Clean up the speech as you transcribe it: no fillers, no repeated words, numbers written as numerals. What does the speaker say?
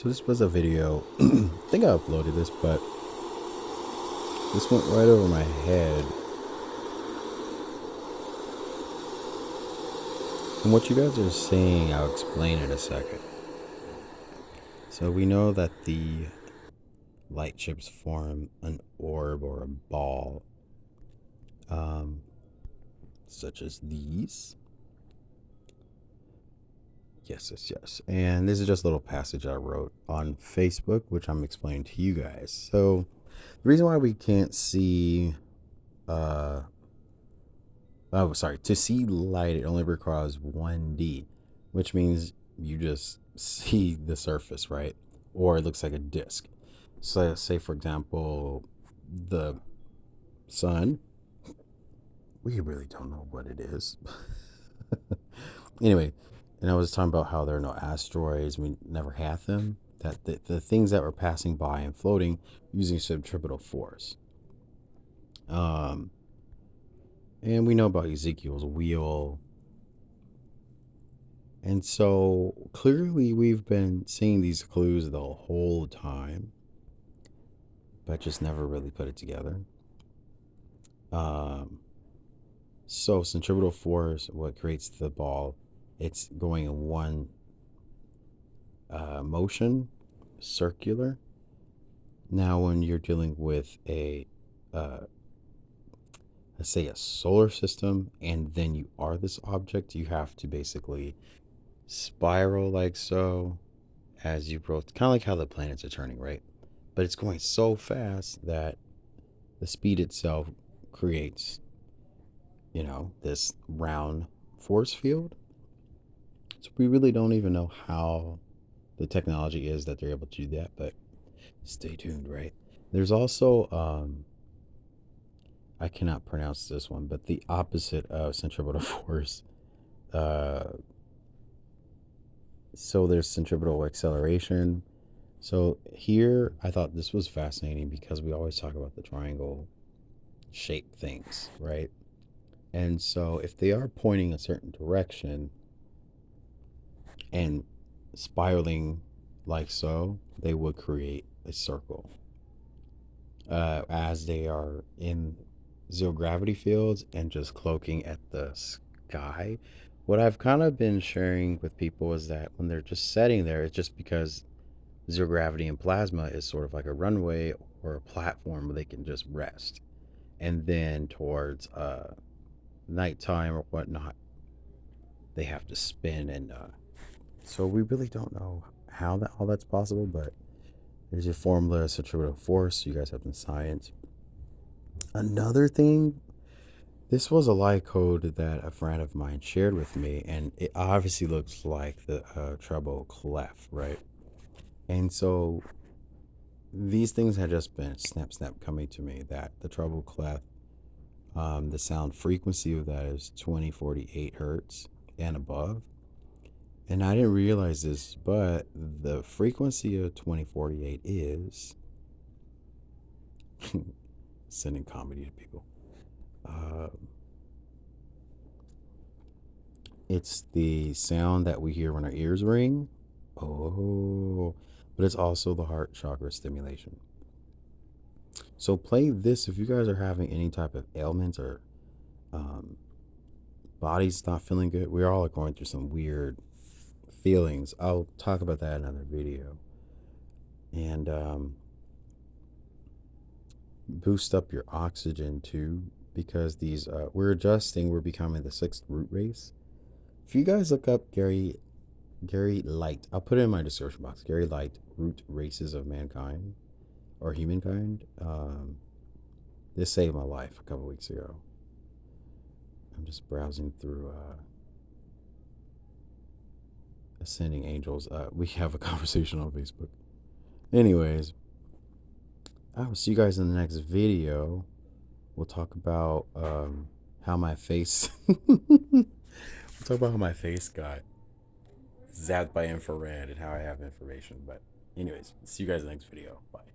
So this was a video. I think I uploaded this, but this went right over my head. And what you guys are saying, I'll explain in a second. So we know that the light chips form an orb or a ball, such as these. Yes. And this is just a little passage I wrote on Facebook, which I'm explaining to you guys. So the reason why we can't see, to see light, it only requires 1D, which means you just see the surface, right? Or it looks like a disc. So, say for example, the sun. We really don't know what it is. Anyway, and I was talking about how there are no asteroids. We never had them. That the things that were passing by and floating using centripetal force. And we know about Ezekiel's wheel. And so clearly we've been seeing these clues the whole time, but just never really put it together. So centripetal force, what creates the ball, it's going in one motion, circular. Now when you're dealing with a let's say a solar system, and then you are this object, you have to basically spiral like so as you rotate, kind of like how the planets are turning, right? But it's going so fast that the speed itself creates, this round force field. So we really don't even know how the technology is that they're able to do that, but stay tuned, right? There's also, I cannot pronounce this one, but the opposite of centripetal force. So there's centripetal acceleration. So here, I thought this was fascinating because we always talk about the triangle shaped things, right? And so if they are pointing a certain direction and spiraling like so, they would create a circle. As they are in zero gravity fields and just cloaking at the sky. What I've kind of been sharing with people is that when they're just sitting there, it's just because zero gravity and plasma is sort of like a runway or a platform where they can just rest. And then towards nighttime or whatnot, they have to spin. And so we really don't know how that all that's possible, but there's a formula, centripetal force. You guys have in science. Another thing, this was a light code that a friend of mine shared with me, and it obviously looks like the treble clef, right? And so these things had just been snap coming to me that the treble clef, the sound frequency of that is 2048 hertz and above. And I didn't realize this, but the frequency of 2048 is sending comedy to people. It's the sound that we hear when our ears ring. Oh, but it's also the heart chakra stimulation. So play this if you guys are having any type of ailments or body's not feeling good. We're all going through some weird feelings. I'll talk about that in another video. And boost up your oxygen too, because these we're becoming the sixth root race. If you guys look up Gary Light, I'll put it in my description box. Gary Light, Root Races of Mankind or Humankind. This saved my life a couple weeks ago. I'm just browsing through Ascending Angels. We have a conversation on Facebook. Anyways, I will see you guys in the next video. We'll talk about how my face got zapped by infrared and how I have information. But anyways, see you guys in the next video. Bye.